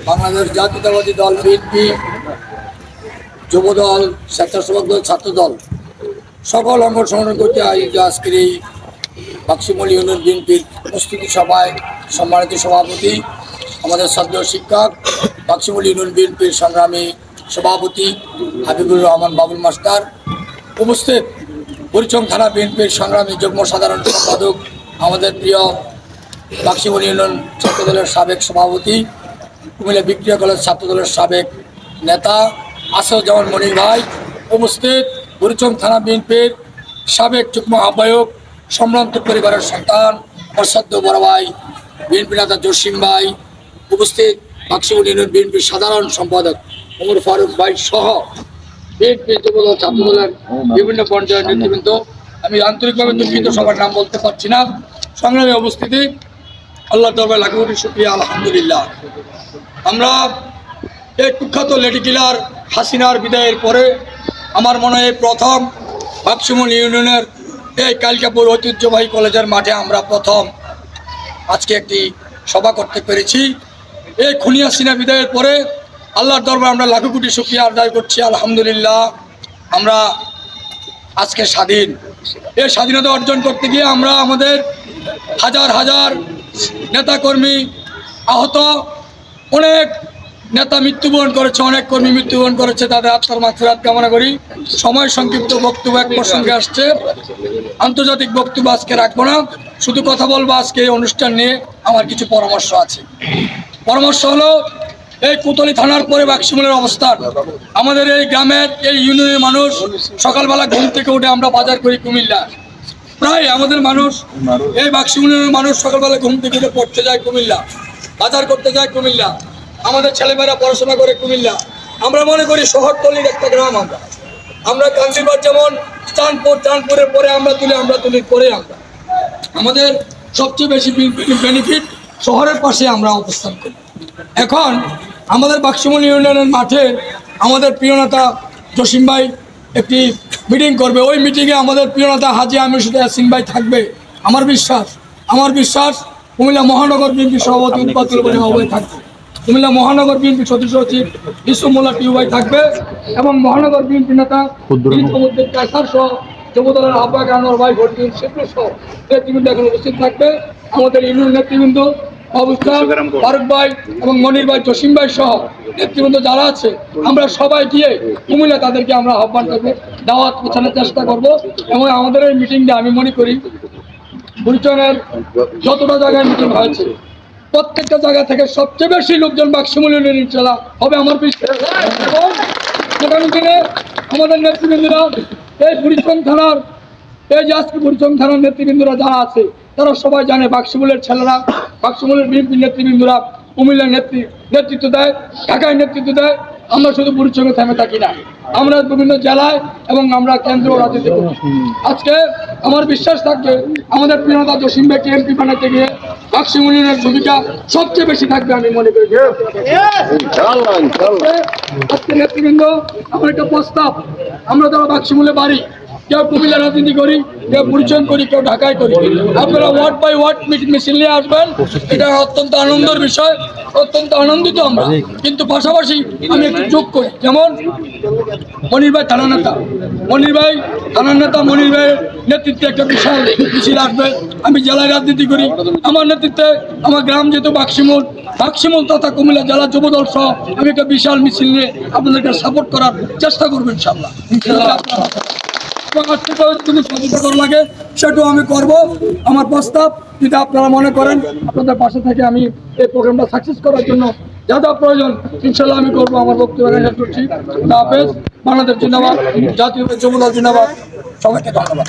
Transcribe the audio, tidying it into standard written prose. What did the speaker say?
বাংলাদেশ জাতীয়তাবাদী দল বিএনপি, যুবদল, স্বেচ্ছাসেবক দল, ছাত্রদল সকল অঙ্গ সংগঠন করতে আয়োজিত আজকের এই বাক্সিমল ইউনিয়ন বিএনপির প্রস্তুতি সভায় সম্মানিত সভাপতি, আমাদের শ্রদ্ধেয় শিক্ষক, বাক্সিমল ইউনিয়ন বিএনপির সংগ্রামী সভাপতি হাবিবুর রহমান বাবুল মাস্টার, উপস্থিত বুড়িচং থানা বিএনপির সংগ্রামী যুগ্ম সাধারণ সম্পাদক, আমাদের প্রিয় বাক্সিমল ইউনিয়ন ছাত্রদলের সাবেক সভাপতি, কুমিল্লা ভিক্টোরিয়া কলেজ ছাত্রদলের সাবেক নেতা আসাদুজ্জামান মনির ভাই, উপস্থিত বুড়িচং থানা বিএনপির সাবেক যুগ্ম আহ্বায়ক, সম্ভ্রান্ত পরিবারের সন্তান অসাধ্য বড় ভাই বিএনপি নেতা জসিম ভাই, উপস্থিত বাক্সিমল ইউনিয়ন বিএনপির সাধারণ সম্পাদক ওমর ফারুক ভাই সহ বিএনপি যুবদল ছাত্রদলের বিভিন্ন পর্যায়ের নেতৃবৃন্দ। আমি আন্তরিকভাবে দুঃখিত, সবার নাম বলতে পারছি না। সংগ্রামে উপস্থিতি, আল্লাহ দরবারে লাখ কোটি শুকরিয়া, আলহামদুলিল্লাহ। আমরা এই কুখ্যাত লেডি কিলার হাসিনার বিদায়ের পরে আমার মনে হয় প্রথম বাক্সিমল ইউনিয়নের এই কালিকাপুর ঐতিহ্যবাহী কলেজের মাঠে আমরা প্রথম আজকে একটি সভা করতে পেরেছি। এই খুনি হাসিনা বিদায়ের পরে আল্লাহর দরবারে আমরা লাখ কোটি শুকরিয়া আদায় করছি, আলহামদুলিল্লাহ। আমরা আজকে স্বাধীন। এই স্বাধীনতা অর্জন করতে গিয়ে আমরা আমাদের হাজার হাজার নেতাকর্মী আহত, অনেক নেতা মৃত্যুবরণ করেছে, অনেক কর্মী মৃত্যুবরণ করেছে, তাদের আত্মার মাগফিরাত কামনা করি। সময় সংক্ষিপ্ত বক্তব্য এক প্রসঙ্গে আসছে, আন্তর্জাতিক বক্তব্য আজকে রাখবো না, শুধু কথা বলবো আজকে এই অনুষ্ঠান নিয়ে আমার কিছু পরামর্শ আছে। পরামর্শ হলো, এই কোতোয়ালি থানার পরে বাক্সিমলের অবস্থান। আমাদের এই গ্রামের এই ইউনিয়নের মানুষ সকালবেলা ঘুম থেকে উঠে আমরা বাজার করি কুমিল্লা। প্রায় আমাদের মানুষ এই বাক্সিমলের মানুষ সকালবেলা ঘুম থেকে উঠে পড়তে যায় কুমিল্লা, বাজার করতে যায় কুমিল্লা, আমাদের ছেলেমেয়েরা পড়াশোনা করে কুমিল্লা। আমরা মনে করি শহরতলির একটা গ্রাম। আমরা কান্দিবার যেমন চাঁদপুরের পরে আমরা তুলির পরে আমাদের সবচেয়ে বেশি বেনিফিট শহরের পাশে আমরা অবস্থান করি। এখন আমাদের বাক্সিমল ইউনিয়নের মাঠে আমাদের প্রিয় নেতা জসিম ভাই একটি মিটিং করবে। ওই মিটিংয়ে আমাদের প্রিয় নেতা হাজি আমির ইয়াসিন ভাই থাকবে। আমার বিশ্বাস কুমিল্লা মহানগর বিএনপি সভাপতি উৎপাদন ভাই থাকবে, কুমিল্লা মহানগর বিএনপি সদস্য সচিব ইসমুল্লা টিউ ভাই থাকবে, এবং মহানগর বিএনপি নেতা সহ যুবদলের আহ্বায়ক আনোয়ার ভাই ভোটদিন শেখর সহ নেতৃবৃন্দ এখন উপস্থিত থাকবে। আমাদের ইউনিয়ন নেতৃবৃন্দ ফারুক ভাই এবং মনির ভাই, জসিম ভাই সহ নেতৃবৃন্দ যারা আছে, আমরা সবাই গিয়ে কুমিল্লা তাদেরকে আমরা আহ্বান করবো, দাওয়াত পৌঁছানোর চেষ্টা করব। এবং আমাদের এই মিটিংটা আমি মনে করি বুড়িচংয়ের যতটা জায়গায় মিটিং হয়েছে প্রত্যেকটা জায়গা থেকে সবচেয়ে বেশি লোকজন বাক্সিমল ইউনিয়নের চলা হবে আমার বিশ্বাস। এবং আগামী দিনে আমাদের নেতৃবৃন্দরা এই বুড়িচং থানার আজকে বুড়িচং থানার নেতৃবৃন্দরা যারা আছে তারা সবাই জানে বাক্সিমলের ছেলেরা, বাক্সিমলের বিএনপি নেতৃবৃন্দরা কুমিল্লার নেতৃত্ব দেয়, ঢাকায় নেতৃত্ব দেয়। আমরা শুধু বুড়িচংয়ে থেমে থাকি না, আমরা বিভিন্ন জেলায় এবং আমরা কেন্দ্র রাজনীতি করি। আজকে আমার বিশ্বাস থাকবে আমাদের প্রিয় নেতা জসিম ভাইকে এমপি বানাতে গিয়ে বাক্সিমল ইউনিয়নের ভূমিকা সবচেয়ে বেশি থাকবে আমি মনে করি। আজকে নেতৃবৃন্দ, আমার একটা প্রস্তাব, আমরা যারা বাক্সিমলে বাড়ি, কেউ কুমিল্লা রাজনীতি করি, কেউ বুড়িচং করি, কেউ ঢাকায় করি, আপনারা ওয়ার্ড বাই ওয়ার্ড মিছিল নিয়ে আসবেন। এটা অত্যন্ত আনন্দের বিষয়, অত্যন্ত আনন্দিত আমরা। কিন্তু পাশাপাশি আমি একটু যোগ করি, যেমন মনির ভাই থানার নেতা, মনির ভাইয়ের নেতৃত্বে একটা বিশাল মিছিল আসবে। আমি জেলায় রাজনীতি করি, আমার নেতৃত্বে আমার গ্রাম যেহেতু বাক্সিমল তথা কুমিল্লা জেলা যুবদল সহ আমি একটা বিশাল মিছিল নিয়ে আপনাদেরকে সাপোর্ট করার চেষ্টা করবো ইনশাআল্লাহ। যদি সহযোগিতা লাগে সেটাও আমি করব। আমার প্রস্তাব, যদি আপনারা মনে করেন আপনাদের পাশে থেকে আমি এই প্রোগ্রামটা সাকসেস করার জন্য যা যা প্রয়োজন ইনশাল্লাহ আমি করবো। আমার বক্তব্য শেষ করছি। বাংলাদেশ জিন্দাবাদ, জাতীয় যুবদল জিন্দাবাদ, সবাইকে ধন্যবাদ।